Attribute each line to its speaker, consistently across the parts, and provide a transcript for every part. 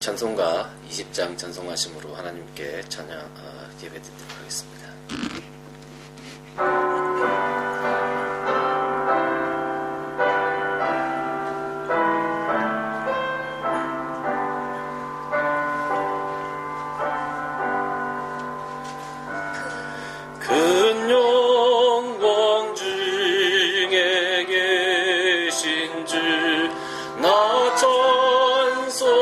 Speaker 1: 찬송가 20장 찬송하심으로 하나님께 찬양 예배드리도록 하겠습니다. 큰 영광 중에 계신 주 나 찬송합니다.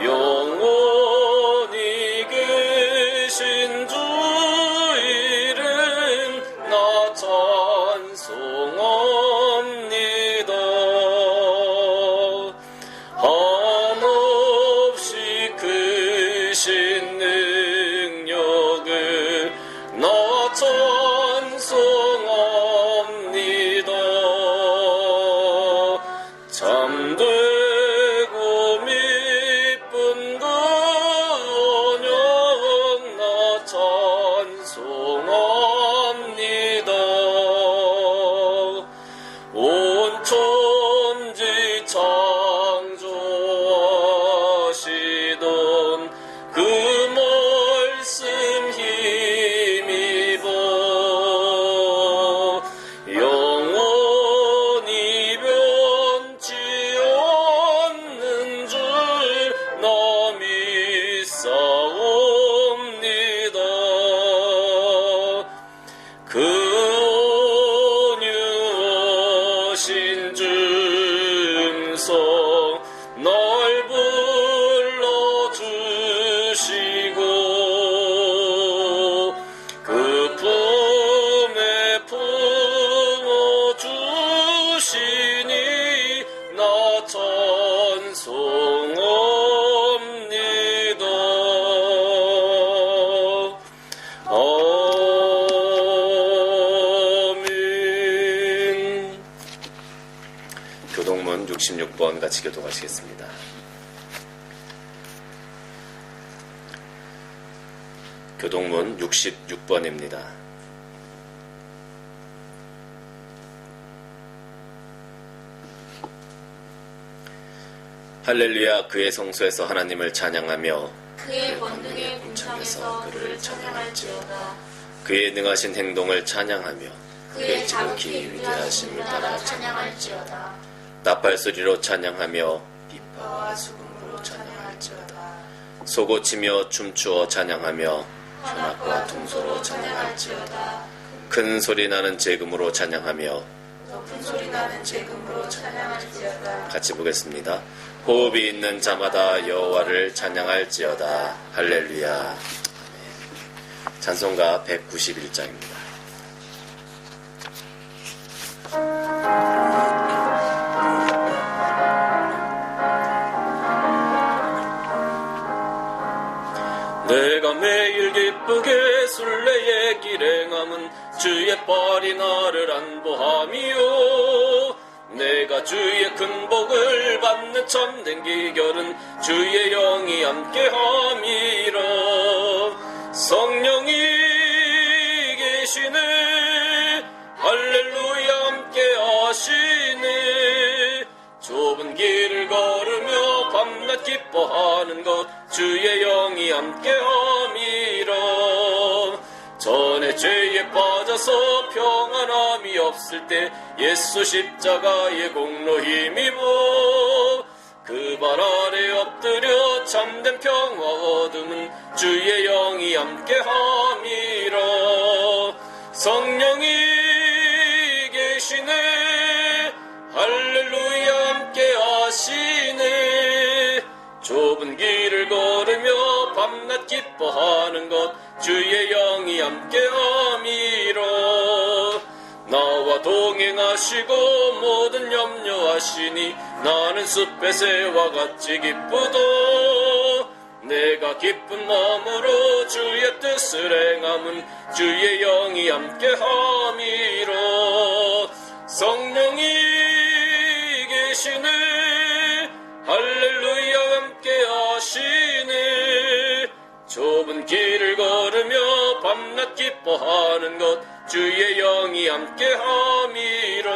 Speaker 1: 영원히 계신 주 이름 나 찬송합니다. 한없이 크신 능력을 나 찬송합니다. 참되고 미쁜 그 언약 나 찬송합니다. 온 천지 창조하시던 그 말씀 힘입어 영원히 변치 않는 줄 나 믿사옵니다. 그 온유하신 주 음성 날 불러주시고 그 품에 품어주시니 나 찬송합니다. 아멘. 교동문 66번 같이 교독하시겠습니다. 교동문 66번입니다. 할렐루야. 그의 성소에서 하나님을 찬양하며
Speaker 2: 그의 권능의 궁창에서 그를 찬양할지어다.
Speaker 1: 그의 능하신 행동을 찬양하며
Speaker 2: 그의 자극히 위대하심을 따라 찬양할지어다.
Speaker 1: 나팔소리로 찬양하며
Speaker 2: 비파와 수금으로 찬양할지어다.
Speaker 1: 소고치며 춤추어 찬양하며
Speaker 2: 현악과 통소로 찬양할지어다.
Speaker 1: 큰 소리 나는 제금으로 찬양하며
Speaker 2: 높은 소리 나는 제금으로 찬양할지어다.
Speaker 1: 같이 보겠습니다. 호흡이 있는 자마다 여호와를 찬양할지어다. 할렐루야. 찬송가 191장입니다. 내가 매일 기쁘게 순례의 길에 행함은 주의 발이 나를 안보함이요. 내가 주의 큰 복을 받는 참된 기결은 주의 영이 함께함이라. 성령이 계시네. 할렐루야. 함께하시네. 좁은 길을 걸으며 밤낮 기뻐하는 것 주의 영이 함께함이라. 전에 죄에 빠져서 평안함이 없을 때 예수 십자가의 공로 힘입어 그 발 아래 엎드려 참된 평화 얻음은 주의 영이 함께함이라. 성령이 계시네. 할렐루야. 함께하시네. 좁은 길을 걸으며 밤낮 기뻐하는 것 주의 영이 함께함이라. 나와 동행하시고 모든 염려하시니 나는 숲의 새와 같이 기쁘다. 내가 기쁜 마음으로 주의 뜻을 행함은 주의 영이 함께함이라. 성령이 계시네. 할렐루야. 함께하시네. 좁은 길을 걸으며 밤낮 기뻐하는 것 주의 영이 함께함이라.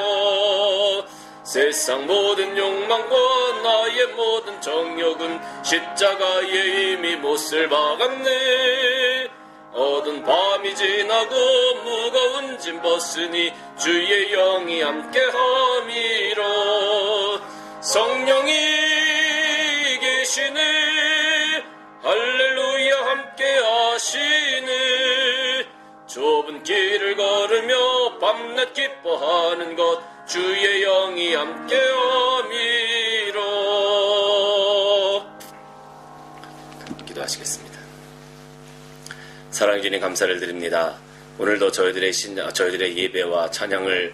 Speaker 1: 세상 모든 욕망과 나의 모든 정욕은 십자가에 이미 못을 박았네. 어두운 밤이 지나고 무거운 짐 벗으니 주의 영이 함께함이라. 성령이 계시네. 할렐루야 함께하시네. 좁은 길을 걸으며 밤낮 기뻐하는 것 주의 영이 함께함이라. 기도하시겠습니다. 사랑해 주님 감사를 드립니다. 오늘도 저희들의 예배와 찬양을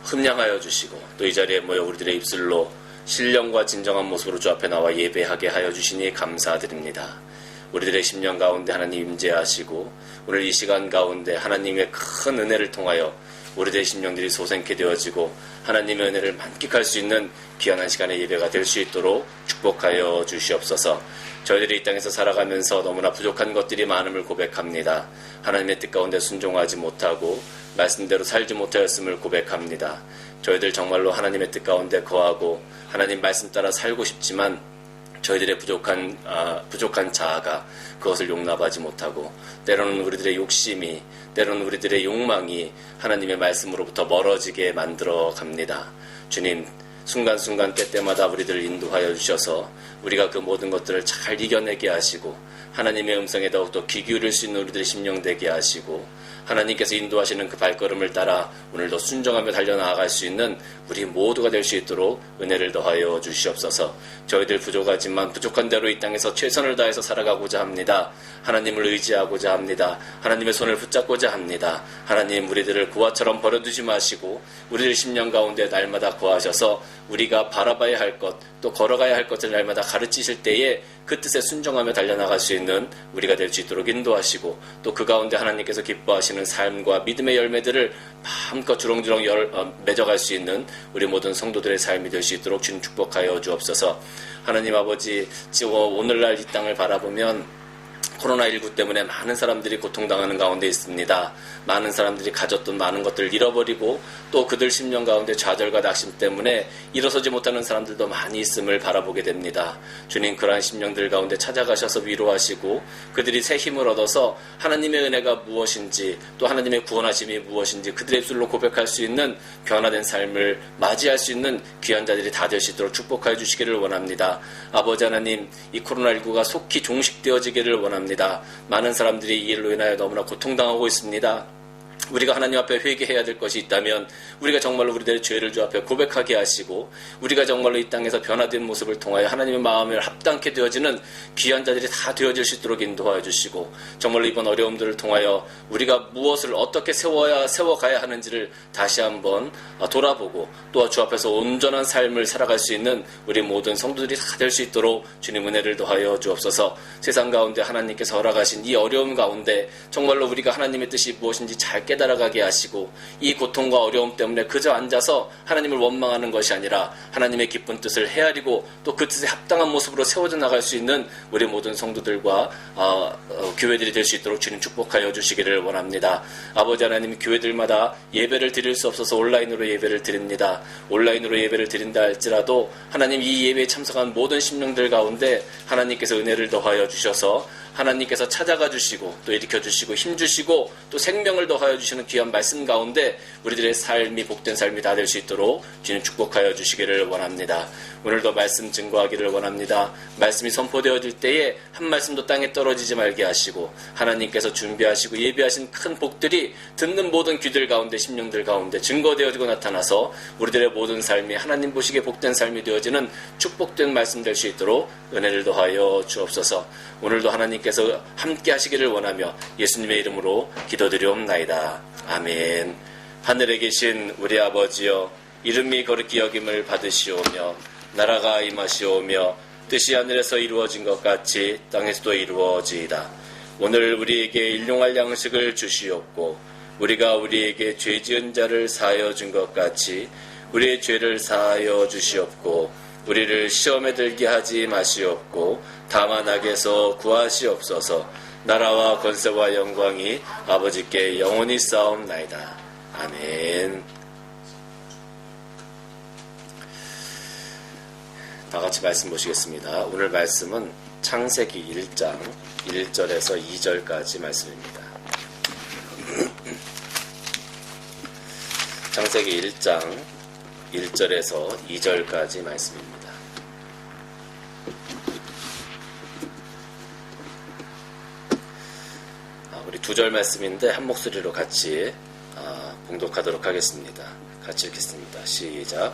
Speaker 1: 흠량하여 주시고 또 이 자리에 모여 우리들의 입술로 신령과 진정한 모습으로 주 앞에 나와 예배하게 하여 주시니 감사드립니다. 우리들의 심령 가운데 하나님 임재하시고 오늘 이 시간 가운데 하나님의 큰 은혜를 통하여 우리들의 심령들이 소생케 되어지고 하나님의 은혜를 만끽할 수 있는 귀한 시간의 예배가 될 수 있도록 축복하여 주시옵소서. 저희들이 이 땅에서 살아가면서 너무나 부족한 것들이 많음을 고백합니다. 하나님의 뜻 가운데 순종하지 못하고 말씀대로 살지 못하였음을 고백합니다. 저희들 정말로 하나님의 뜻 가운데 거하고 하나님 말씀 따라 살고 싶지만 저희들의 부족한 자아가 그것을 용납하지 못하고 때로는 우리들의 욕심이 때로는 우리들의 욕망이 하나님의 말씀으로부터 멀어지게 만들어 갑니다. 주님 순간순간 때때마다 우리들을 인도하여 주셔서 우리가 그 모든 것들을 잘 이겨내게 하시고 하나님의 음성에 더욱더 귀 기울일 수 있는 우리들의 심령 되게 하시고 하나님께서 인도하시는 그 발걸음을 따라 오늘도 순종하며 달려나아갈 수 있는 우리 모두가 될 수 있도록 은혜를 더하여 주시옵소서. 저희들 부족하지만 부족한 대로 이 땅에서 최선을 다해서 살아가고자 합니다. 하나님을 의지하고자 합니다. 하나님의 손을 붙잡고자 합니다. 하나님 우리들을 고아처럼 버려두지 마시고 우리들 심령 가운데 날마다 거하셔서 우리가 바라봐야 할 것 또 걸어가야 할 것을 날마다 가르치실 때에 그 뜻에 순종하며 달려나갈 수 있는 우리가 될 수 있도록 인도하시고 또 그 가운데 하나님께서 기뻐하시는 삶과 믿음의 열매들을 마음껏 주렁주렁 맺어갈 수 있는 우리 모든 성도들의 삶이 될 수 있도록 주님 축복하여 주옵소서. 하나님 아버지 지금 오늘날 이 땅을 바라보면 코로나19 때문에 많은 사람들이 고통당하는 가운데 있습니다. 많은 사람들이 가졌던 많은 것들을 잃어버리고 또 그들 심령 가운데 좌절과 낙심 때문에 일어서지 못하는 사람들도 많이 있음을 바라보게 됩니다. 주님 그러한 심령들 가운데 찾아가셔서 위로하시고 그들이 새 힘을 얻어서 하나님의 은혜가 무엇인지 또 하나님의 구원하심이 무엇인지 그들의 입술로 고백할 수 있는 변화된 삶을 맞이할 수 있는 귀한 자들이 다 될 수 있도록 축복하여 주시기를 원합니다. 아버지 하나님 이 코로나19가 속히 종식되어지기를 원합니다. 많은 사람들이 이 일로 인하여 너무나 고통당하고 있습니다. 우리가 하나님 앞에 회개해야 될 것이 있다면 우리가 정말로 우리들의 죄를 주 앞에 고백하게 하시고 우리가 정말로 이 땅에서 변화된 모습을 통하여 하나님의 마음을 합당케 되어지는 귀한 자들이 다 되어질 수 있도록 인도하여 주시고 정말로 이번 어려움들을 통하여 우리가 무엇을 어떻게 세워가야 하는지를 다시 한번 돌아보고 또 주 앞에서 온전한 삶을 살아갈 수 있는 우리 모든 성도들이 다 될 수 있도록 주님 은혜를 더하여 주옵소서. 세상 가운데 하나님께서 허락하신 이 어려움 가운데 정말로 우리가 하나님의 뜻이 무엇인지 잘 깨달아가게 하시고 이 고통과 어려움 때문에 그저 앉아서 하나님을 원망하는 것이 아니라 하나님의 기쁜 뜻을 헤아리고 또 그 뜻에 합당한 모습으로 세워져 나갈 수 있는 우리 모든 성도들과 교회들이 될 수 있도록 주님 축복하여 주시기를 원합니다. 아버지 하나님 교회들마다 예배를 드릴 수 없어서 온라인으로 예배를 드립니다. 온라인으로 예배를 드린다 할지라도 하나님 이 예배에 참석한 모든 심령들 가운데 하나님께서 은혜를 더하여 주셔서 하나님께서 찾아가 주시고 또 일으켜 주시고 힘 주시고 또 생명을 더하여 주시는 귀한 말씀 가운데 우리들의 삶이 복된 삶이 다 될 수 있도록 주님 축복하여 주시기를 원합니다. 오늘도 말씀 증거하기를 원합니다. 말씀이 선포되어질 때에 한 말씀도 땅에 떨어지지 말게 하시고 하나님께서 준비하시고 예비하신 큰 복들이 듣는 모든 귀들 가운데 심령들 가운데 증거되어지고 나타나서 우리들의 모든 삶이 하나님 보시기에 복된 삶이 되어지는 축복된 말씀 될 수 있도록 은혜를 더하여 주옵소서. 오늘도 하나님께서 함께 하시기를 원하며 예수님의 이름으로 기도드리옵나이다. 아멘. 하늘에 계신 우리 아버지여 이름이 거룩히 여김을 받으시오며 나라가 임하시오며 뜻이 하늘에서 이루어진 것 같이 땅에서도 이루어지이다. 오늘 우리에게 일용할 양식을 주시옵고 우리가 우리에게 죄 지은 자를 사하여 준 것 같이 우리의 죄를 사하여 주시옵고 우리를 시험에 들게 하지 마시옵고 다만 악에서 구하시옵소서. 나라와 권세와 영광이 아버지께 영원히 쌓옵나이다. 아멘. 다 같이 말씀 보시겠습니다. 오늘 말씀은 창세기 1장 1절에서 2절까지 말씀입니다. 창세기 1장 1절에서 2절까지 말씀입니다. 우리 2절 말씀인데 한 목소리로 같이 봉독하도록 하겠습니다. 같이 읽겠습니다. 시작.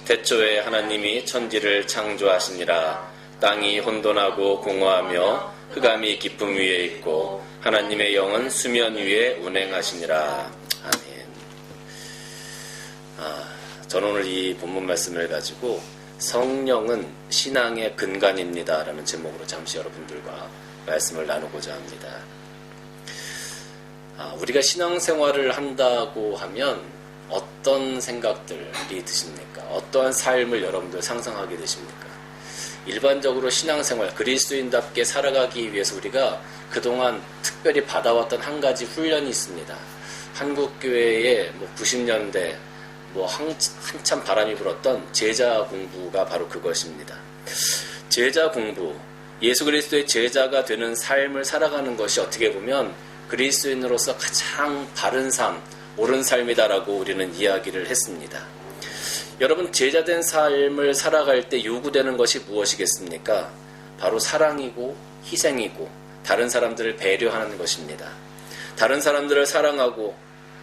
Speaker 1: 태초에 하나님이 천지를 창조하시니라. 땅이 혼돈하고 공허하며 흑암이 깊음 위에 있고 하나님의 영은 수면 위에 운행하시니라. 아멘. 저는 오늘 이 본문 말씀을 가지고 성령은 신앙의 근간입니다 라는 제목으로 잠시 여러분들과 말씀을 나누고자 합니다. 우리가 신앙생활을 한다고 하면 어떤 생각들이 드십니까? 어떠한 삶을 여러분들 상상하게 되십니까? 일반적으로 신앙생활, 그리스도인답게 살아가기 위해서 우리가 그동안 특별히 받아왔던 한 가지 훈련이 있습니다. 한국교회의 90년대 한참 바람이 불었던 제자 공부가 바로 그것입니다. 제자 공부, 예수 그리스도의 제자가 되는 삶을 살아가는 것이 어떻게 보면 그리스도인으로서 가장 바른 삶, 옳은 삶이다라고 우리는 이야기를 했습니다. 여러분, 제자된 삶을 살아갈 때 요구되는 것이 무엇이겠습니까? 바로 사랑이고 희생이고 다른 사람들을 배려하는 것입니다. 다른 사람들을 사랑하고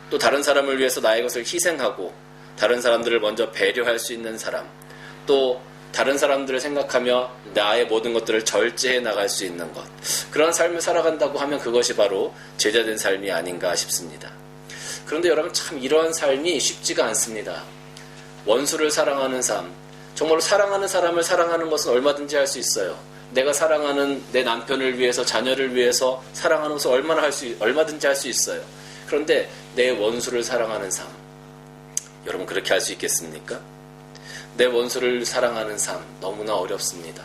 Speaker 1: 또 다른 사람을 위해서 나의 것을 희생하고 다른 사람들을 먼저 배려할 수 있는 사람, 또 다른 사람들을 생각하며 나의 모든 것들을 절제해 나갈 수 있는 것, 그런 삶을 살아간다고 하면 그것이 바로 제자된 삶이 아닌가 싶습니다. 그런데 여러분, 참 이러한 삶이 쉽지가 않습니다. 원수를 사랑하는 삶, 정말로 사랑하는 사람을 사랑하는 것은 얼마든지 할 수 있어요. 내가 사랑하는 내 남편을 위해서, 자녀를 위해서 사랑하는 것을 얼마든지 할 수 있어요. 그런데 내 원수를 사랑하는 삶, 여러분 그렇게 할 수 있겠습니까? 내 원수를 사랑하는 삶 너무나 어렵습니다.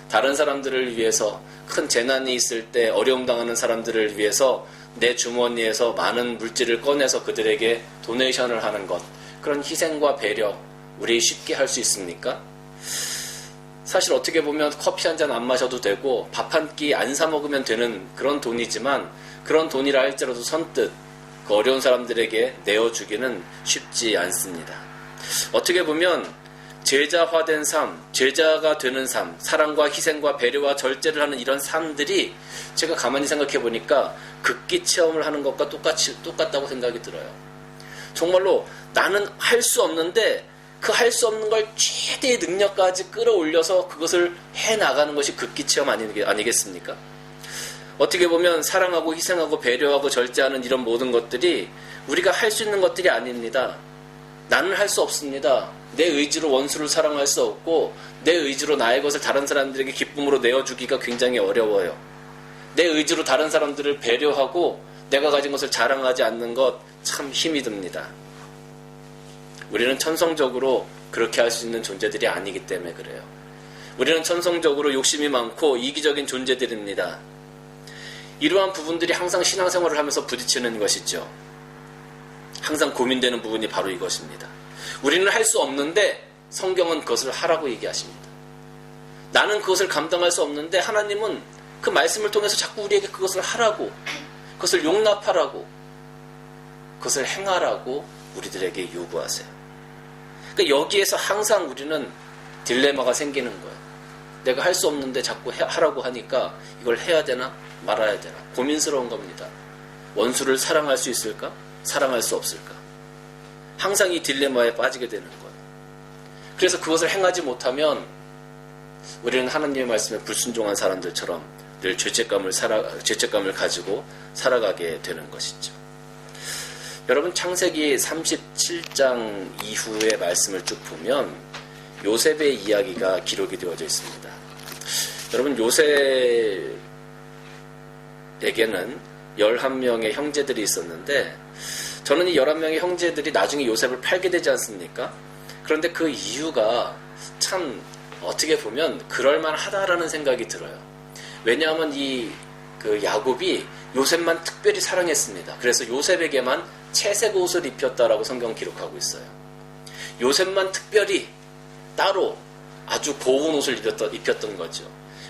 Speaker 1: 다른 사람들을 위해서, 큰 재난이 있을 때 어려움 당하는 사람들을 위해서 내 주머니에서 많은 물질을 꺼내서 그들에게 도네이션을 하는 것, 그런 희생과 배려 우리 쉽게 할 수 있습니까? 사실 어떻게 보면 커피 한 잔 안 마셔도 되고 밥 한 끼 안 사 먹으면 되는 그런 돈이지만, 그런 돈이라 할지라도 선뜻 그 어려운 사람들에게 내어주기는 쉽지 않습니다. 어떻게 보면 제자화된 삶, 제자가 되는 삶, 사랑과 희생과 배려와 절제를 하는 이런 삶들이 제가 가만히 생각해 보니까 극기 체험을 하는 것과 똑같다고 생각이 들어요. 정말로 나는 할 수 없는데 그 할 수 없는 걸 최대의 능력까지 끌어올려서 그것을 해나가는 것이 극기 체험 아니겠습니까? 어떻게 보면 사랑하고 희생하고 배려하고 절제하는 이런 모든 것들이 우리가 할 수 있는 것들이 아닙니다. 나는 할 수 없습니다. 내 의지로 원수를 사랑할 수 없고 내 의지로 나의 것을 다른 사람들에게 기쁨으로 내어주기가 굉장히 어려워요. 내 의지로 다른 사람들을 배려하고 내가 가진 것을 자랑하지 않는 것 참 힘이 듭니다. 우리는 천성적으로 그렇게 할 수 있는 존재들이 아니기 때문에 그래요. 우리는 천성적으로 욕심이 많고 이기적인 존재들입니다. 이러한 부분들이 항상 신앙생활을 하면서 부딪히는 것이죠. 항상 고민되는 부분이 바로 이것입니다. 우리는 할 수 없는데 성경은 그것을 하라고 얘기하십니다. 나는 그것을 감당할 수 없는데 하나님은 그 말씀을 통해서 자꾸 우리에게 그것을 하라고, 그것을 용납하라고, 그것을 행하라고 우리들에게 요구하세요. 그러니까 여기에서 항상 우리는 딜레마가 생기는 거예요. 내가 할 수 없는데 자꾸 하라고 하니까 이걸 해야 되나 말아야 되나 고민스러운 겁니다. 원수를 사랑할 수 있을까? 사랑할 수 없을까? 항상 이 딜레마에 빠지게 되는 거예요. 그래서 그것을 행하지 못하면 우리는 하나님의 말씀에 불순종한 사람들처럼 늘 죄책감을 가지고 살아가게 되는 것이죠. 여러분, 창세기 37장 이후의 말씀을 쭉 보면 요셉의 이야기가 기록이 되어져 있습니다. 여러분, 요셉에게는 11명의 형제들이 있었는데, 저는 이 11명의 형제들이 나중에 요셉을 팔게 되지 않습니까? 그런데 그 이유가 참 어떻게 보면 그럴만하다라는 생각이 들어요. 왜냐하면 그 야곱이 요셉만 특별히 사랑했습니다. 그래서 요셉에게만 채색 옷을 입혔다라고 성경 기록하고 있어요. 요셉만 특별히 따로 아주 고운 옷을 입혔던 거죠.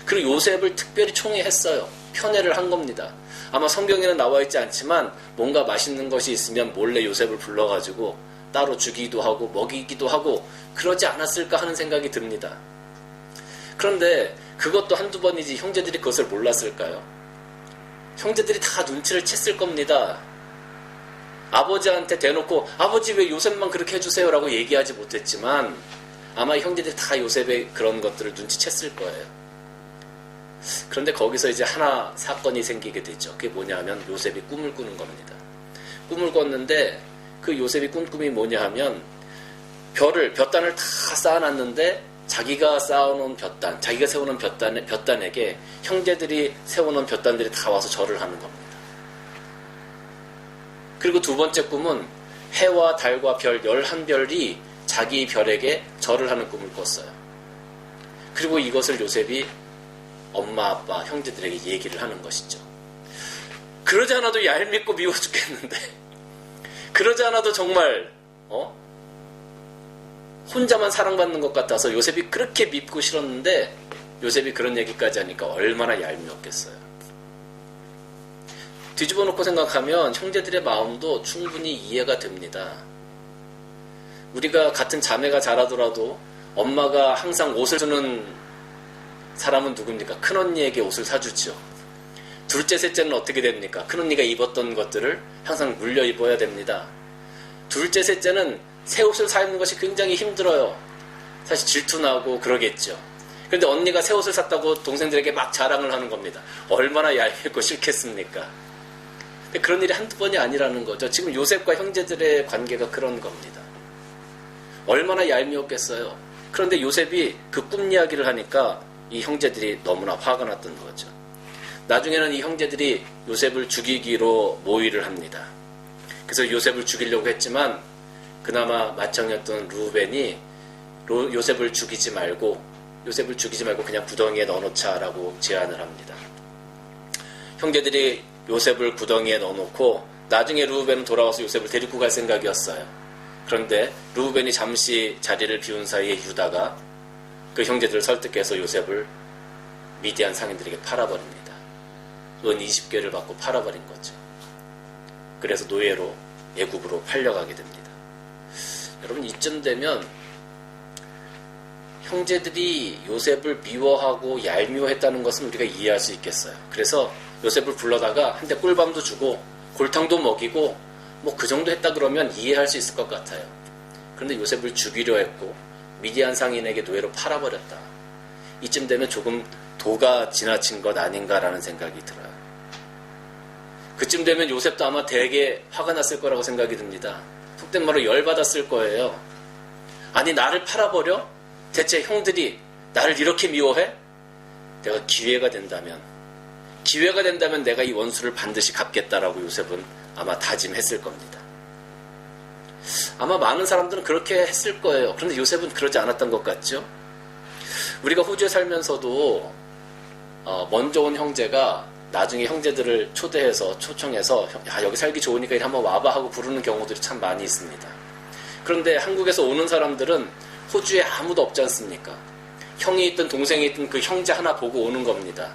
Speaker 1: 그리고 요셉을 특별히 총애했어요. 편애를 한 겁니다. 아마 성경에는 나와 있지 않지만 뭔가 맛있는 것이 있으면 몰래 요셉을 불러가지고 따로 주기도 하고 먹이기도 하고 그러지 않았을까 하는 생각이 듭니다. 그런데 그것도 한두 번이지 형제들이 그것을 몰랐을까요? 형제들이 다 눈치를 챘을 겁니다. 아버지한테 대놓고 아버지 왜 요셉만 그렇게 해주세요 라고 얘기하지 못했지만 아마 형제들이 다 요셉의 그런 것들을 눈치챘을 거예요. 그런데 거기서 이제 하나 사건이 생기게 되죠. 그게 뭐냐 하면 요셉이 꿈을 꾸는 겁니다. 꿈을 꿨는데 그 요셉이 꾼 꿈이 뭐냐 하면 볕단을 다 쌓아놨는데 자기가 쌓아놓은 볕단, 자기가 세워놓은 볕단에게 형제들이 세워놓은 볕단들이 다 와서 절을 하는 겁니다. 그리고 두 번째 꿈은 해와 달과 별 11별이 자기 별에게 절을 하는 꿈을 꿨어요. 그리고 이것을 요셉이 엄마, 아빠, 형제들에게 얘기를 하는 것이죠. 그러지 않아도 얄밉고 미워 죽겠는데 그러지 않아도 정말 혼자만 사랑받는 것 같아서 요셉이 그렇게 밉고 싫었는데 요셉이 그런 얘기까지 하니까 얼마나 얄미웠겠어요. 뒤집어 놓고 생각하면 형제들의 마음도 충분히 이해가 됩니다. 우리가 같은 자매가 자라더라도 엄마가 항상 옷을 주는 사람은 누굽니까? 큰언니에게 옷을 사주죠. 둘째, 셋째는 어떻게 됩니까? 큰언니가 입었던 것들을 항상 물려 입어야 됩니다. 둘째, 셋째는 새 옷을 사 입는 것이 굉장히 힘들어요. 사실 질투나고 그러겠죠. 그런데 언니가 새 옷을 샀다고 동생들에게 막 자랑을 하는 겁니다. 얼마나 얄밉고 싫겠습니까? 근데 그런 일이 한두 번이 아니라는 거죠. 지금 요셉과 형제들의 관계가 그런 겁니다. 얼마나 얄미웠겠어요. 그런데 요셉이 그 꿈 이야기를 하니까 이 형제들이 너무나 화가 났던 거죠. 나중에는 이 형제들이 요셉을 죽이기로 모의를 합니다. 그래서 요셉을 죽이려고 했지만 그나마 맏형이었던 루벤이 요셉을 죽이지 말고 그냥 구덩이에 넣어놓자라고 제안을 합니다. 형제들이 요셉을 구덩이에 넣어놓고 나중에 루벤은 돌아와서 요셉을 데리고 갈 생각이었어요. 그런데 루벤이 잠시 자리를 비운 사이에 유다가 그 형제들을 설득해서 요셉을 미디안 상인들에게 팔아버립니다. 은 20개를 받고 팔아버린 거죠. 그래서 노예로 애굽으로 팔려가게 됩니다. 여러분 이쯤 되면 형제들이 요셉을 미워하고 얄미워했다는 것은 우리가 이해할 수 있겠어요. 그래서 요셉을 불러다가 한때 꿀밤도 주고 골탕도 먹이고 뭐 그 정도 했다 그러면 이해할 수 있을 것 같아요. 그런데 요셉을 죽이려 했고 미디안 상인에게 노예로 팔아버렸다. 이쯤 되면 조금 도가 지나친 것 아닌가라는 생각이 들어요. 그쯤 되면 요셉도 아마 되게 화가 났을 거라고 생각이 듭니다. 속된 말로 열받았을 거예요. 아니 나를 팔아버려? 대체 형들이 나를 이렇게 미워해? 내가 기회가 된다면 내가 이 원수를 반드시 갚겠다라고 요셉은 아마 다짐했을 겁니다. 아마 많은 사람들은 그렇게 했을 거예요. 그런데 요셉은 그러지 않았던 것 같죠? 우리가 호주에 살면서도 먼저 온 형제가 나중에 형제들을 초청해서 야, 여기 살기 좋으니까 이리 한번 와봐 하고 부르는 경우들이 참 많이 있습니다. 그런데 한국에서 오는 사람들은 호주에 아무도 없지 않습니까? 형이 있든 동생이 있든 그 형제 하나 보고 오는 겁니다.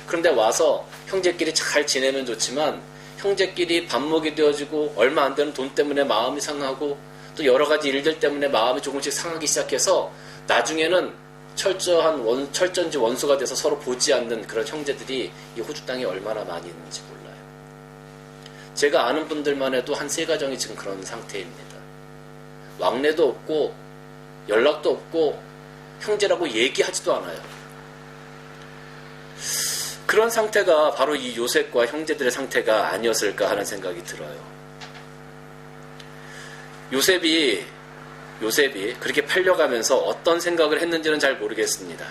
Speaker 1: 그런데 와서 형제끼리 잘 지내면 좋지만 형제끼리 밥먹이 되어지고 얼마 안 되는 돈 때문에 마음이 상하고 또 여러 가지 일들 때문에 마음이 조금씩 상하기 시작해서 나중에는 철저한지 원수가 돼서 서로 보지 않는 그런 형제들이 이 호주 땅에 얼마나 많이 있는지 몰라요. 제가 아는 분들만 해도 한 3가정이 지금 그런 상태입니다. 왕래도 없고 연락도 없고 형제라고 얘기하지도 않아요. 그런 상태가 바로 이 요셉과 형제들의 상태가 아니었을까 하는 생각이 들어요. 요셉이 그렇게 팔려가면서 어떤 생각을 했는지는 잘 모르겠습니다.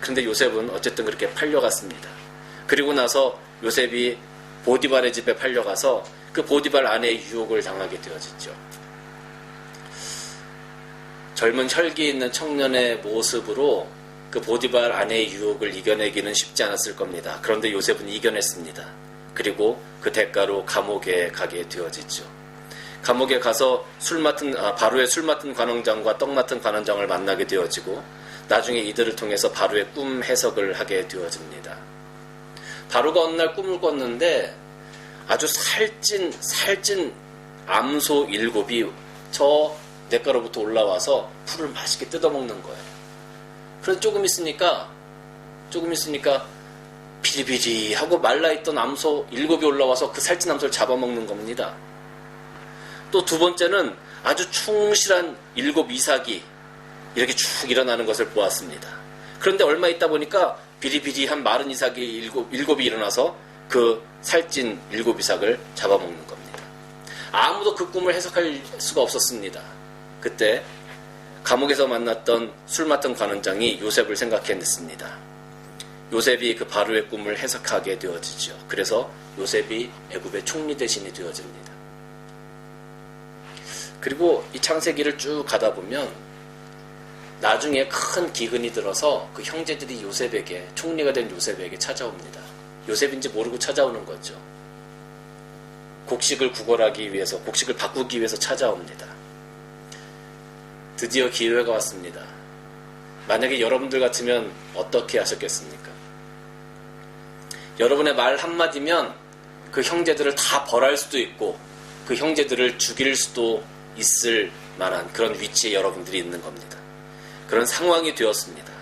Speaker 1: 그런데 요셉은 어쨌든 그렇게 팔려갔습니다. 그리고 나서 요셉이 보디발의 집에 팔려가서 그 보디발 아내의 유혹을 당하게 되어지죠. 젊은 혈기 있는 청년의 모습으로 그 보디발 아내의 유혹을 이겨내기는 쉽지 않았을 겁니다. 그런데 요셉은 이겨냈습니다. 그리고 그 대가로 감옥에 가게 되어지죠. 감옥에 가서 바로의 술 맡은 관원장과 떡 맡은 관원장을 만나게 되어지고 나중에 이들을 통해서 바로의 꿈 해석을 하게 되어집니다. 바로가 어느 날 꿈을 꿨는데 아주 살찐 암소 7이 저 냇가로부터 올라와서 풀을 맛있게 뜯어먹는 거예요. 그래서 조금 있으니까 비리비리하고 말라있던 암소 7이 올라와서 그 살찐 암소를 잡아먹는 겁니다. 또 두 번째는 아주 충실한 7 이삭이 이렇게 쭉 일어나는 것을 보았습니다. 그런데 얼마 있다 보니까 비리비리한 마른 이삭이 7이 일어나서 그 살찐 7 이삭을 잡아먹는 겁니다. 아무도 그 꿈을 해석할 수가 없었습니다. 그때 감옥에서 만났던 술 맡은 관원장이 요셉을 생각해냈습니다. 요셉이 그 바로의 꿈을 해석하게 되어지죠. 그래서 요셉이 애굽의 총리 대신이 되어집니다. 그리고 이 창세기를 쭉 가다 보면 나중에 큰 기근이 들어서 그 형제들이 요셉에게, 총리가 된 요셉에게 찾아옵니다. 요셉인지 모르고 찾아오는 거죠. 곡식을 구걸하기 위해서, 곡식을 바꾸기 위해서 찾아옵니다. 드디어 기회가 왔습니다. 만약에 여러분들 같으면 어떻게 하셨겠습니까? 여러분의 말 한마디면 그 형제들을 다 벌할 수도 있고 그 형제들을 죽일 수도 있을 만한 그런 위치에 여러분들이 있는 겁니다. 그런 상황이 되었습니다.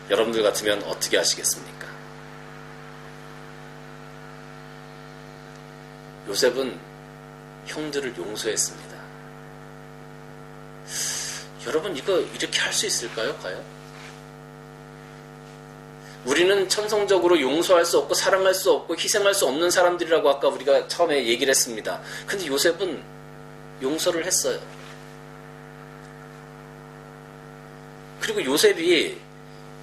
Speaker 1: 여러분들 같으면 어떻게 하시겠습니까? 요셉은 형들을 용서했습니다. 여러분 이거 이렇게 할 수 있을까요? 과연? 우리는 천성적으로 용서할 수 없고 사랑할 수 없고 희생할 수 없는 사람들이라고 아까 우리가 처음에 얘기를 했습니다. 근데 요셉은 용서를 했어요. 그리고 요셉이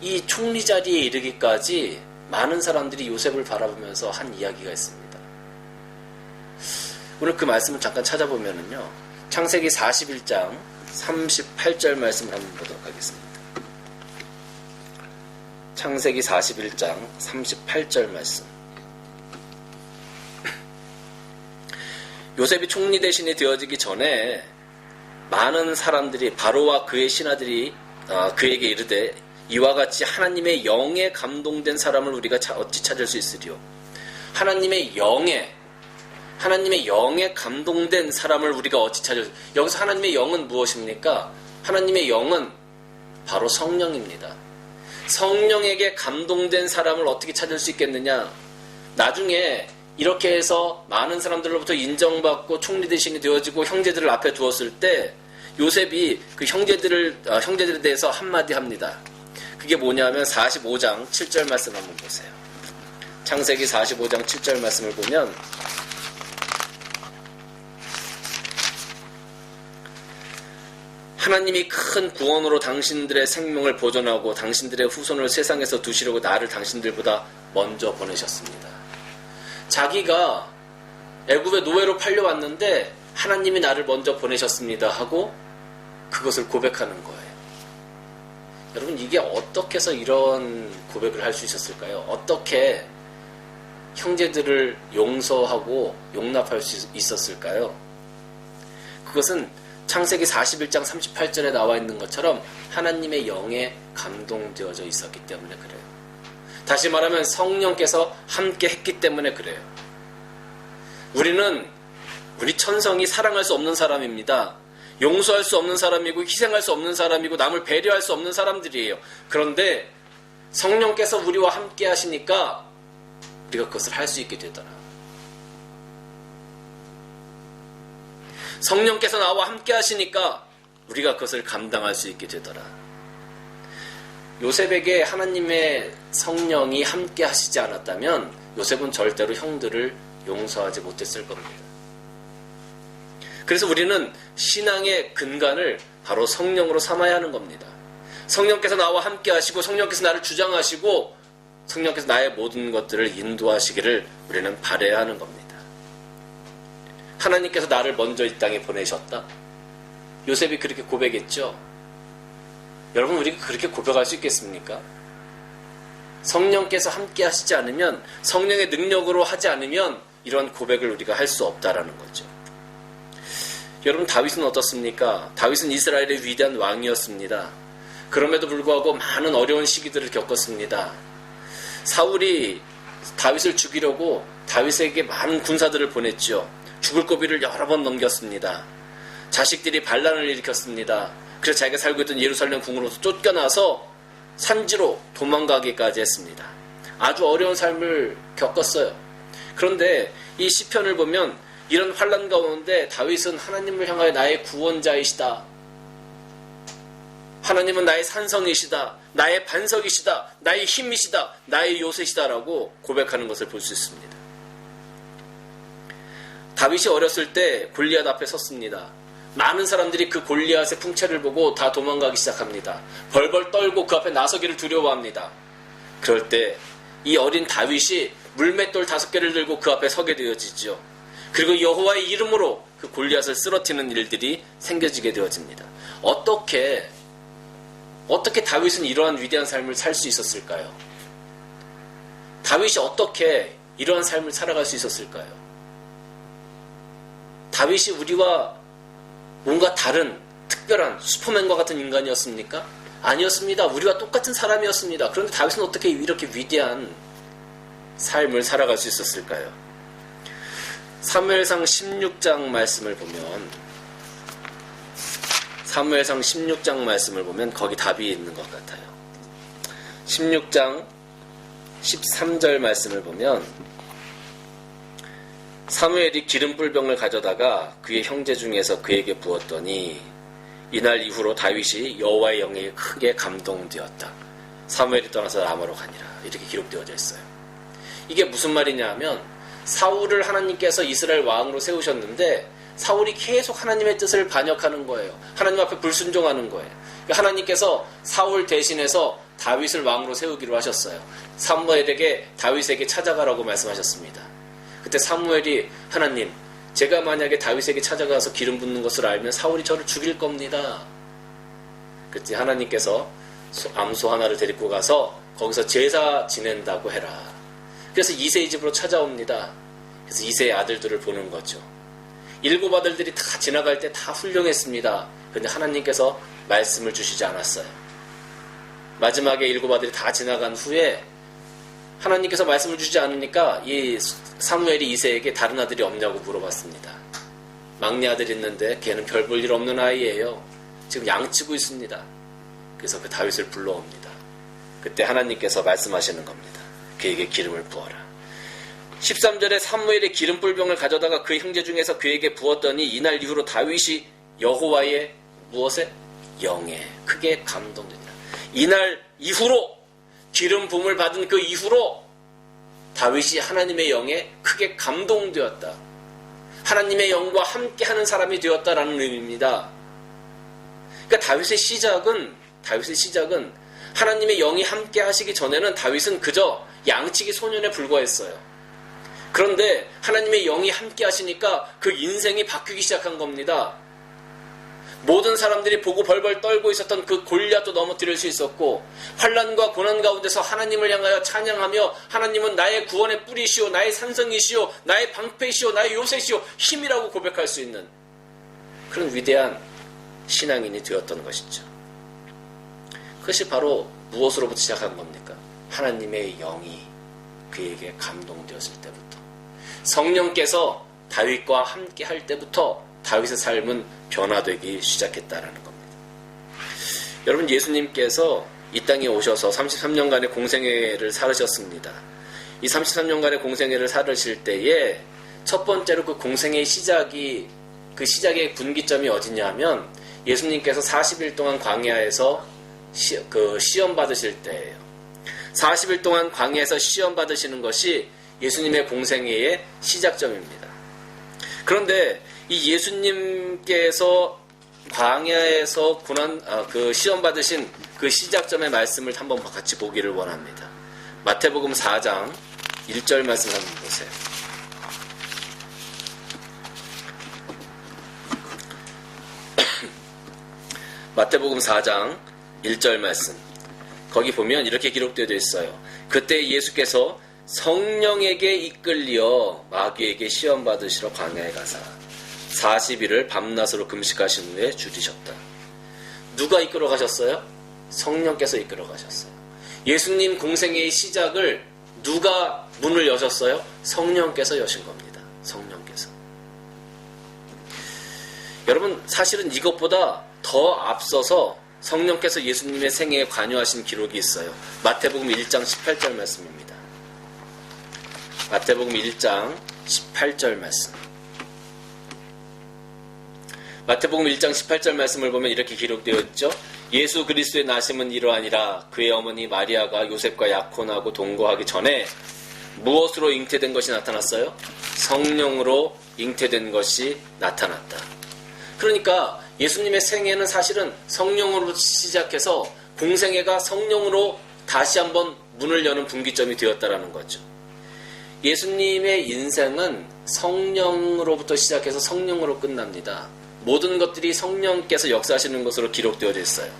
Speaker 1: 이 총리 자리에 이르기까지 많은 사람들이 요셉을 바라보면서 한 이야기가 있습니다. 오늘 그 말씀을 잠깐 찾아보면은요, 창세기 41장 38절 말씀을 한번 보도록 하겠습니다. 창세기 41장 38절 말씀. 요셉이 총리 대신이 되어지기 전에 많은 사람들이, 바로와 그의 신하들이 그에게 이르되 이와 같이 하나님의 영에 감동된 사람을 우리가 어찌 찾을 수 있으리요. 하나님의 영에 감동된 사람을 우리가 어찌 찾을 수 있으리요. 여기서 하나님의 영은 무엇입니까? 하나님의 영은 바로 성령입니다. 성령에게 감동된 사람을 어떻게 찾을 수 있겠느냐? 나중에 이렇게 해서 많은 사람들로부터 인정받고 총리 대신이 되어지고 형제들을 앞에 두었을 때 요셉이 그 형제들에 대해서 한마디 합니다. 그게 뭐냐면 45장 7절 말씀 한번 보세요. 창세기 45장 7절 말씀을 보면 하나님이 큰 구원으로 당신들의 생명을 보존하고 당신들의 후손을 세상에서 두시려고 나를 당신들보다 먼저 보내셨습니다. 자기가 애굽의 노예로 팔려왔는데 하나님이 나를 먼저 보내셨습니다 하고 그것을 고백하는 거예요. 여러분 이게 어떻게 해서 이런 고백을 할 수 있었을까요? 어떻게 형제들을 용서하고 용납할 수 있었을까요? 그것은 창세기 41장 38절에 나와 있는 것처럼 하나님의 영에 감동되어져 있었기 때문에 그래요. 다시 말하면 성령께서 함께 했기 때문에 그래요. 우리 천성이 사랑할 수 없는 사람입니다. 용서할 수 없는 사람이고 희생할 수 없는 사람이고 남을 배려할 수 없는 사람들이에요. 그런데 성령께서 우리와 함께 하시니까 우리가 그것을 할 수 있게 되더라. 성령께서 나와 함께 하시니까 우리가 그것을 감당할 수 있게 되더라. 요셉에게 하나님의 성령이 함께 하시지 않았다면 요셉은 절대로 형들을 용서하지 못했을 겁니다. 그래서 우리는 신앙의 근간을 바로 성령으로 삼아야 하는 겁니다. 성령께서 나와 함께 하시고 성령께서 나를 주장하시고 성령께서 나의 모든 것들을 인도하시기를 우리는 바라야 하는 겁니다. 하나님께서 나를 먼저 이 땅에 보내셨다. 요셉이 그렇게 고백했죠. 여러분 우리가 그렇게 고백할 수 있겠습니까? 성령께서 함께 하시지 않으면, 성령의 능력으로 하지 않으면 이런 고백을 우리가 할 수 없다라는 거죠. 여러분 다윗은 어떻습니까? 다윗은 이스라엘의 위대한 왕이었습니다. 그럼에도 불구하고 많은 어려운 시기들을 겪었습니다. 사울이 다윗을 죽이려고 다윗에게 많은 군사들을 보냈죠. 죽을 고비를 여러 번 넘겼습니다. 자식들이 반란을 일으켰습니다. 그래서 자기가 살고 있던 예루살렘 궁으로서 쫓겨나서 산지로 도망가기까지 했습니다. 아주 어려운 삶을 겪었어요. 그런데 이 시편을 보면 이런 환난 가운데 다윗은 하나님을 향하여 나의 구원자이시다, 하나님은 나의 산성이시다, 나의 반석이시다, 나의 힘이시다, 나의 요새시다라고 고백하는 것을 볼 수 있습니다. 다윗이 어렸을 때 골리앗 앞에 섰습니다. 많은 사람들이 그 골리앗의 풍채를 보고 다 도망가기 시작합니다. 벌벌 떨고 그 앞에 나서기를 두려워합니다. 그럴 때 이 어린 다윗이 물맷돌 5개를 들고 그 앞에 서게 되어지죠. 그리고 여호와의 이름으로 그 골리앗을 쓰러뜨리는 일들이 생겨지게 되어집니다. 어떻게 다윗은 이러한 위대한 삶을 살 수 있었을까요? 다윗이 어떻게 이러한 삶을 살아갈 수 있었을까요? 다윗이 우리와 뭔가 다른 특별한 슈퍼맨과 같은 인간이었습니까? 아니었습니다. 우리와 똑같은 사람이었습니다. 그런데 다윗은 어떻게 이렇게 위대한 삶을 살아갈 수 있었을까요? 사무엘상 16장 말씀을 보면 거기 답이 있는 것 같아요. 16장 13절 말씀을 보면 사무엘이 기름불병을 가져다가 그의 형제 중에서 그에게 부었더니 이날 이후로 다윗이 여호와의 영에 크게 감동되었다. 사무엘이 떠나서 라마로 가니라. 이렇게 기록되어져 있어요. 이게 무슨 말이냐 하면 사울을 하나님께서 이스라엘 왕으로 세우셨는데 사울이 계속 하나님의 뜻을 반역하는 거예요. 하나님 앞에 불순종하는 거예요. 하나님께서 사울 대신해서 다윗을 왕으로 세우기로 하셨어요. 사무엘에게 다윗에게 찾아가라고 말씀하셨습니다. 그때 사무엘이 하나님, 제가 만약에 다윗에게 찾아가서 기름 붓는 것을 알면 사울이 저를 죽일 겁니다. 그때 하나님께서 암소 하나를 데리고 가서 거기서 제사 지낸다고 해라. 그래서 이새의 집으로 찾아옵니다. 그래서 이새의 아들들을 보는 거죠. 7 아들들이 다 지나갈 때 다 훌륭했습니다. 그런데 하나님께서 말씀을 주시지 않았어요. 마지막에 7 아들이 다 지나간 후에 하나님께서 말씀을 주지 않으니까 이 사무엘이 이새에게 다른 아들이 없냐고 물어봤습니다. 막내 아들이 있는데 걔는 별 볼 일 없는 아이예요. 지금 양치고 있습니다. 그래서 그 다윗을 불러옵니다. 그때 하나님께서 말씀하시는 겁니다. 그에게 기름을 부어라. 13절에 사무엘의 기름불병을 가져다가 그 형제 중에서 그에게 부었더니 이날 이후로 다윗이 여호와의 무엇에? 영에 크게 감동되니라. 이날 이후로 기름 부음을 받은 그 이후로 다윗이 하나님의 영에 크게 감동되었다. 하나님의 영과 함께하는 사람이 되었다라는 의미입니다. 그러니까 다윗의 시작은 하나님의 영이 함께 하시기 전에는 다윗은 그저 양치기 소년에 불과했어요. 그런데 하나님의 영이 함께 하시니까 그 인생이 바뀌기 시작한 겁니다. 모든 사람들이 보고 벌벌 떨고 있었던 그 골리앗도 넘어뜨릴 수 있었고, 환난과 고난 가운데서 하나님을 향하여 찬양하며 하나님은 나의 구원의 뿌리시오, 나의 산성이시오, 나의 방패시오, 나의 요새시오, 힘이라고 고백할 수 있는 그런 위대한 신앙인이 되었던 것이죠. 그것이 바로 무엇으로부터 시작한 겁니까? 하나님의 영이 그에게 감동되었을 때부터, 성령께서 다윗과 함께 할 때부터 다윗의 삶은 변화되기 시작했다라는 겁니다. 여러분, 예수님께서 이 땅에 오셔서 33년간의 공생애를 살으셨습니다. 이 33년간의 공생애를 살으실 때에 첫 번째로 그 공생애의 시작의 분기점이 어디냐 하면 예수님께서 40일 동안 광야에서 시험 받으실 때예요. 40일 동안 광야에서 시험 받으시는 것이 예수님의 공생애의 시작점입니다. 그런데 이 예수님께서 광야에서 시험 받으신 그 시작점의 말씀을 한번 같이 보기를 원합니다. 마태복음 4장 1절 말씀 한번 보세요. 마태복음 4장 1절 말씀. 거기 보면 이렇게 기록되어 있어요. 그때 예수께서 성령에게 이끌려 마귀에게 시험 받으시러 광야에 가사 40일을 밤낮으로 금식하신 후에 죽으셨다. 누가 이끌어 가셨어요? 성령께서 이끌어 가셨어요. 예수님 공생애의 시작을 누가 문을 여셨어요? 성령께서 여신 겁니다. 성령께서. 여러분, 사실은 이것보다 더 앞서서 성령께서 예수님의 생애에 관여하신 기록이 있어요. 마태복음 1장 18절 말씀입니다. 마태복음 1장 18절 말씀. 마태복음 1장 18절 말씀을 보면 이렇게 기록되어 있죠. 예수 그리스도의 나심은 이러하니라. 그의 어머니 마리아가 요셉과 약혼하고 동거하기 전에 무엇으로 잉태된 것이 나타났어요? 성령으로 잉태된 것이 나타났다. 그러니까 예수님의 생애는 사실은 성령으로 시작해서 공생애가 성령으로 다시 한번 문을 여는 분기점이 되었다라는 거죠. 예수님의 인생은 성령으로부터 시작해서 성령으로 끝납니다. 모든 것들이 성령께서 역사하시는 것으로 기록되어져 있어요.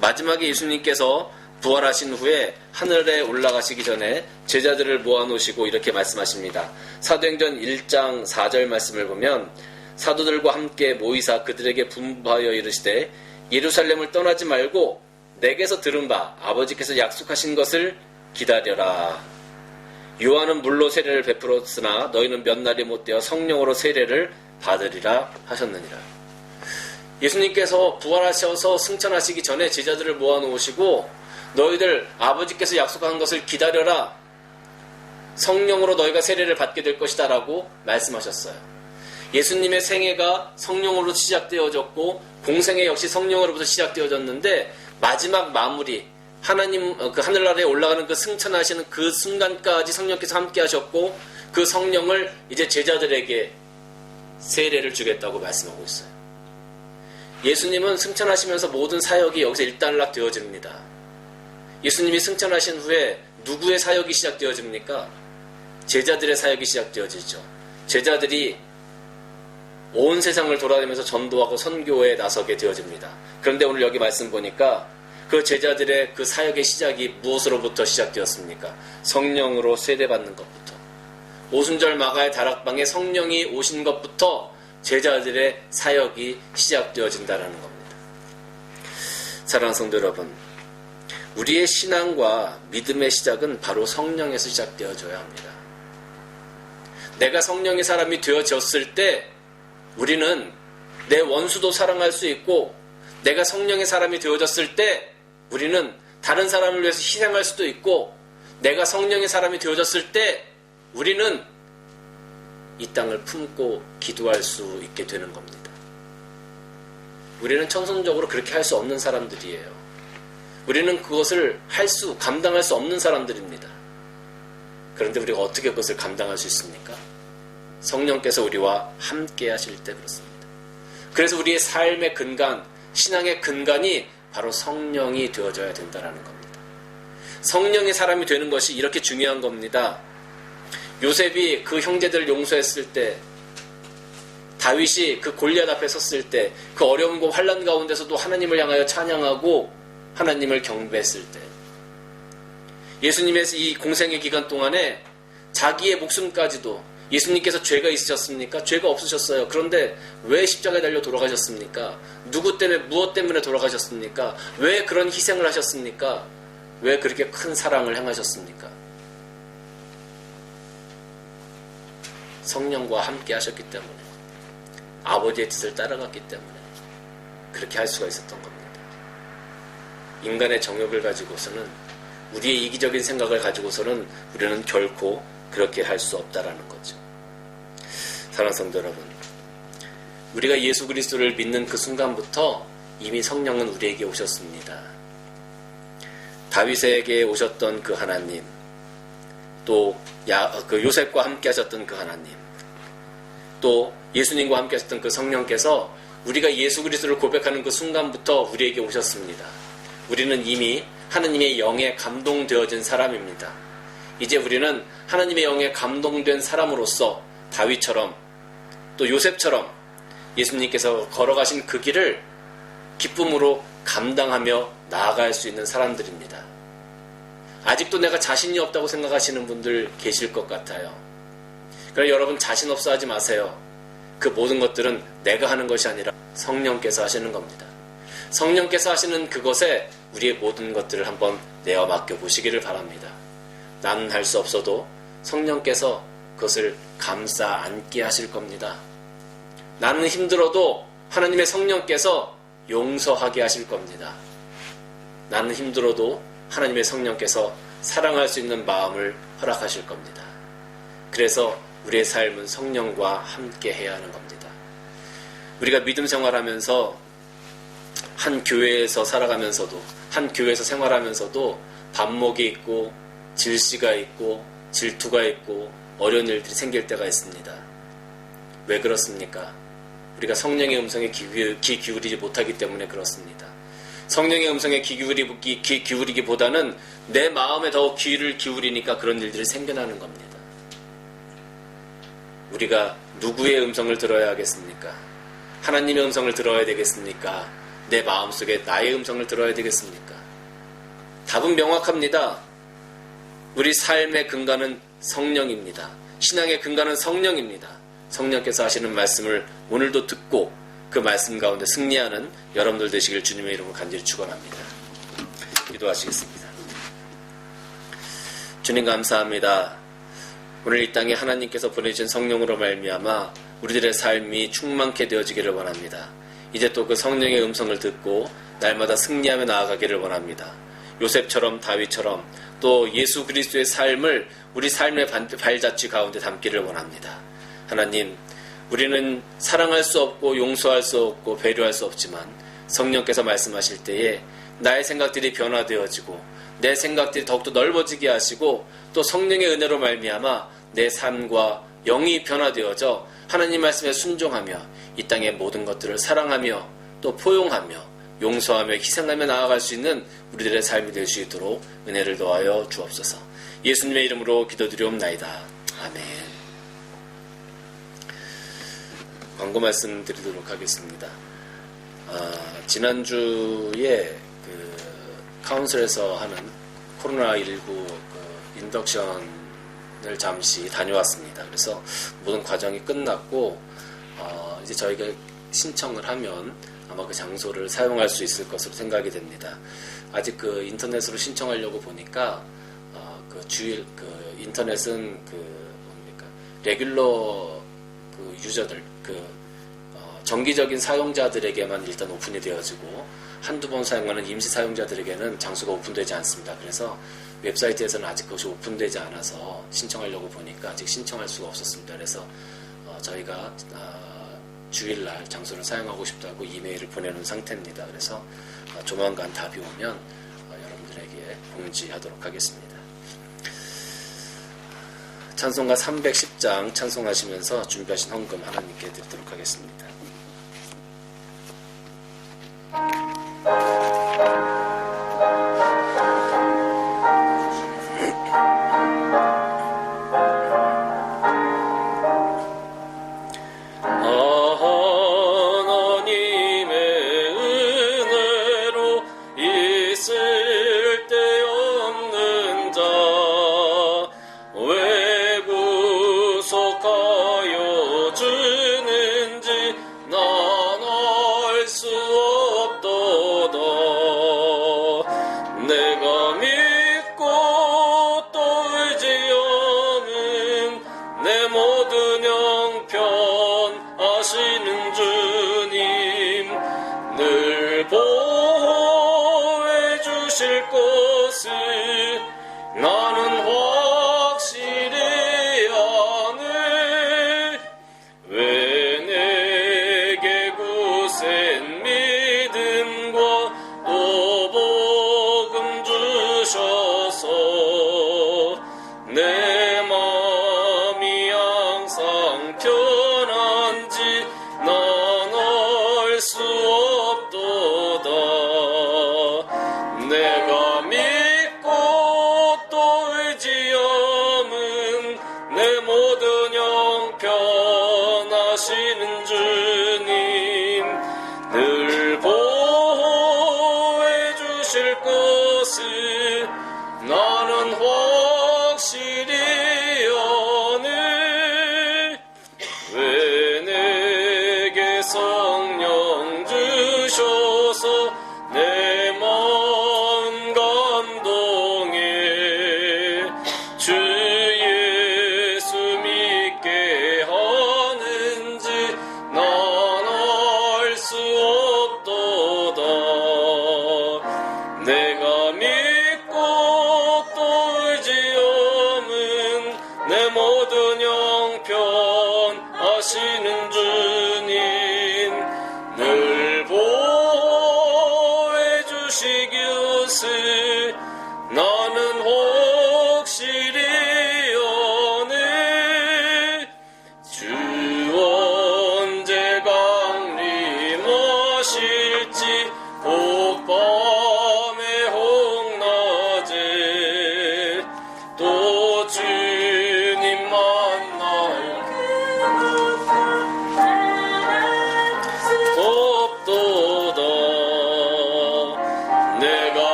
Speaker 1: 마지막에 예수님께서 부활하신 후에 하늘에 올라가시기 전에 제자들을 모아놓으시고 이렇게 말씀하십니다. 사도행전 1장 4절 말씀을 보면 사도들과 함께 모이사 그들에게 분부하여 이르시되 예루살렘을 떠나지 말고 내게서 들은 바 아버지께서 약속하신 것을 기다려라. 요한은 물로 세례를 베풀었으나 너희는 몇 날이 못되어 성령으로 세례를 받으리라 하셨느니라. 예수님께서 부활하셔서 승천하시기 전에 제자들을 모아놓으시고 너희들 아버지께서 약속한 것을 기다려라. 성령으로 너희가 세례를 받게 될 것이다 라고 말씀하셨어요. 예수님의 생애가 성령으로 시작되어졌고 공생애 역시 성령으로부터 시작되어졌는데 마지막 마무리 하나님 그 하늘나라에 올라가는 그 승천하시는 그 순간까지 성령께서 함께 하셨고 그 성령을 이제 제자들에게 세례를 주겠다고 말씀하고 있어요. 예수님은 승천하시면서 모든 사역이 여기서 일단락 되어집니다. 예수님이 승천하신 후에 누구의 사역이 시작되어집니까? 제자들의 사역이 시작되어지죠. 제자들이 온 세상을 돌아다니면서 전도하고 선교에 나서게 되어집니다. 그런데 오늘 여기 말씀 보니까 그 제자들의 그 사역의 시작이 무엇으로부터 시작되었습니까? 성령으로 세례받는 것부터. 오순절 마가의 다락방에 성령이 오신 것부터 제자들의 사역이 시작되어진다는 겁니다. 사랑하는 성도 여러분, 우리의 신앙과 믿음의 시작은 바로 성령에서 시작되어져야 합니다. 내가 성령의 사람이 되어졌을 때 우리는 내 원수도 사랑할 수 있고 내가 성령의 사람이 되어졌을 때 우리는 다른 사람을 위해서 희생할 수도 있고 내가 성령의 사람이 되어졌을 때 우리는 이 땅을 품고 기도할 수 있게 되는 겁니다. 우리는 천성적으로 그렇게 할 수 없는 사람들이에요. 우리는 그것을 감당할 수 없는 사람들입니다. 그런데 우리가 어떻게 그것을 감당할 수 있습니까? 성령께서 우리와 함께 하실 때 그렇습니다. 그래서 우리의 삶의 근간, 신앙의 근간이 바로 성령이 되어져야 된다는 겁니다. 성령의 사람이 되는 것이 이렇게 중요한 겁니다. 요셉이 그 형제들을 용서했을 때, 다윗이 그 골리앗 앞에 섰을 때, 그 어려움과 환난 가운데서도 하나님을 향하여 찬양하고 하나님을 경배했을 때, 예수님의 이 공생의 기간 동안에 자기의 목숨까지도 예수님께서 죄가 있으셨습니까? 죄가 없으셨어요. 그런데 왜 십자가에 달려 돌아가셨습니까? 누구 때문에, 무엇 때문에 돌아가셨습니까? 왜 그런 희생을 하셨습니까? 왜 그렇게 큰 사랑을 행하셨습니까? 성령과 함께 하셨기 때문에, 아버지의 뜻을 따라갔기 때문에 그렇게 할 수가 있었던 겁니다. 인간의 정욕을 가지고서는, 우리의 이기적인 생각을 가지고서는 우리는 결코 그렇게 할 수 없다라는 거죠. 사랑하는 성도 여러분, 우리가 예수 그리스도를 믿는 그 순간부터 이미 성령은 우리에게 오셨습니다. 다윗에게 오셨던 그 하나님, 또 그 요셉과 함께 하셨던 그 하나님, 또 예수님과 함께 하셨던 그 성령께서 우리가 예수 그리스도를 고백하는 그 순간부터 우리에게 오셨습니다. 우리는 이미 하나님의 영에 감동되어진 사람입니다. 이제 우리는 하나님의 영에 감동된 사람으로서 다윗처럼 또 요셉처럼 예수님께서 걸어가신 그 길을 기쁨으로 감당하며 나아갈 수 있는 사람들입니다. 아직도 내가 자신이 없다고 생각하시는 분들 계실 것 같아요. 그러나 여러분, 자신 없어 하지 마세요. 그 모든 것들은 내가 하는 것이 아니라 성령께서 하시는 겁니다. 성령께서 하시는 그것에 우리의 모든 것들을 한번 내어 맡겨보시기를 바랍니다. 나는 할 수 없어도 성령께서 그것을 감싸 안게 하실 겁니다. 나는 힘들어도 하나님의 성령께서 용서하게 하실 겁니다. 나는 힘들어도 하나님의 성령께서 사랑할 수 있는 마음을 허락하실 겁니다. 그래서 우리의 삶은 성령과 함께 해야 하는 겁니다. 우리가 믿음 생활하면서 한 교회에서 살아가면서도, 한 교회에서 생활하면서도 반목이 있고 질시가 있고 질투가 있고 어려운 일들이 생길 때가 있습니다. 왜 그렇습니까? 우리가 성령의 음성에 귀 기울이지 못하기 때문에 그렇습니다. 성령의 음성에 귀 기울이기보다는 내 마음에 더 귀를 기울이니까 그런 일들이 생겨나는 겁니다. 우리가 누구의 음성을 들어야 하겠습니까? 하나님의 음성을 들어야 되겠습니까? 내 마음속에 나의 음성을 들어야 되겠습니까? 답은 명확합니다. 우리 삶의 근간은 성령입니다. 신앙의 근간은 성령입니다. 성령께서 하시는 말씀을 오늘도 듣고 그 말씀 가운데 승리하는 여러분들 되시길 주님의 이름으로 간절히 축원합니다. 기도하시겠습니다. 주님 감사합니다. 오늘 이 땅에 하나님께서 보내주신 성령으로 말미암아 우리들의 삶이 충만케 되어지기를 원합니다. 이제 또 그 성령의 음성을 듣고 날마다 승리하며 나아가기를 원합니다. 요셉처럼 다윗처럼 또 예수 그리스도의 삶을 우리 삶의 발자취 가운데 담기를 원합니다. 하나님, 우리는 사랑할 수 없고 용서할 수 없고 배려할 수 없지만 성령께서 말씀하실 때에 나의 생각들이 변화되어지고 내 생각들이 더욱더 넓어지게 하시고 또 성령의 은혜로 말미암아 내 삶과 영이 변화되어져 하나님 말씀에 순종하며 이 땅의 모든 것들을 사랑하며 또 포용하며 용서하며 희생하며 나아갈 수 있는 우리들의 삶이 될 수 있도록 은혜를 더하여 주옵소서. 예수님의 이름으로 기도드리옵나이다. 아멘. 광고 말씀 드리도록 하겠습니다. 지난주에 그 카운슬에서 하는 코로나19 인덕션을 잠시 다녀왔습니다. 그래서 모든 과정이 끝났고 이제 저희가 신청을 하면 아마 그 장소를 사용할 수 있을 것으로 생각이 됩니다. 아직 그 인터넷으로 신청하려고 보니까 인터넷은 레귤러 유저들 정기적인 사용자들에게만 일단 오픈이 되어지고 한두 번 사용하는 임시 사용자들에게는 장소가 오픈되지 않습니다. 그래서 웹사이트에서는 아직 그것이 오픈되지 않아서 신청하려고 보니까 아직 신청할 수가 없었습니다. 그래서 저희가 주일날 장소를 사용하고 싶다고 이메일을 보내는 상태입니다. 그래서 조만간 답이 오면 여러분들에게 공지하도록 하겠습니다. 찬송가 310장 찬송하시면서 준비하신 헌금 하나님께 드리도록 하겠습니다.
Speaker 3: 성령 주셔서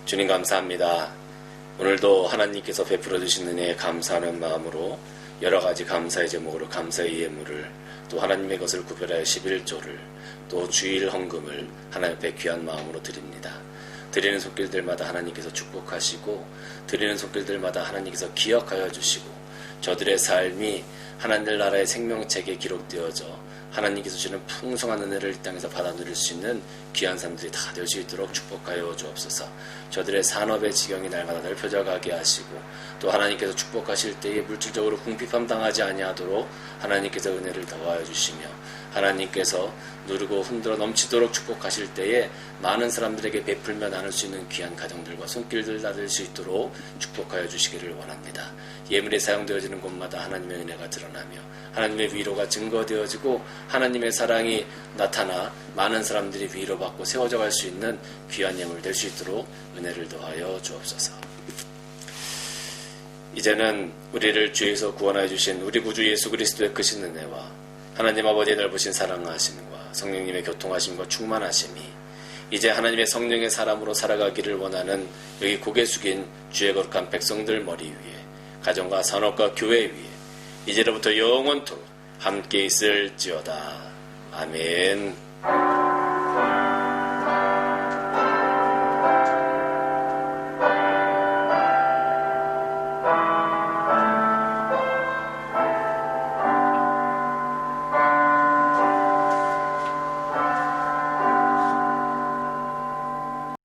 Speaker 1: 주님 감사합니다. 오늘도 하나님께서 베풀어 주신 은혜에 감사하는 마음으로 여러 가지 감사의 제목으로 감사의 예물을 또 하나님의 것을 구별하여 11조를 또 주일 헌금을 하나님 앞에 귀한 마음으로 드립니다. 드리는 손길들마다 하나님께서 축복하시고 드리는 손길들마다 하나님께서 기억하여 주시고 저들의 삶이 하나님 나라의 생명책에 기록되어져 하나님께서 주시는 풍성한 은혜를 이 땅에서 받아 누릴 수 있는 귀한 삶들이 다 될 수 있도록 축복하여 주옵소서. 저들의 산업의 지경이 날마다 넓혀져 가게 하시고 또 하나님께서 축복하실 때에 물질적으로 궁핍함 당하지 아니하도록 하나님께서 은혜를 더하여 주시며 하나님께서 누르고 흔들어 넘치도록 축복하실 때에 많은 사람들에게 베풀며 나눌 수 있는 귀한 가정들과 손길들 닫을 수 있도록 축복하여 주시기를 원합니다. 예물이 사용되어지는 곳마다 하나님의 은혜가 드러나며 하나님의 위로가 증거되어지고 하나님의 사랑이 나타나 많은 사람들이 위로받고 세워져 갈 수 있는 귀한 예물 될 수 있도록 은혜를 더하여 주옵소서. 이제는 우리를 죄에서 구원하여 주신 우리 구주 예수 그리스도의 크신 은혜와 하나님 아버지의 넓으신 사랑하심과 성령님의 교통하심과 충만하심이 이제 하나님의 성령의 사람으로 살아가기를 원하는 여기 고개 숙인 주의 거룩한 백성들 머리 위에 가정과 산업과 교회 위에 이제로부터 영원토록 함께 있을지어다. 아멘.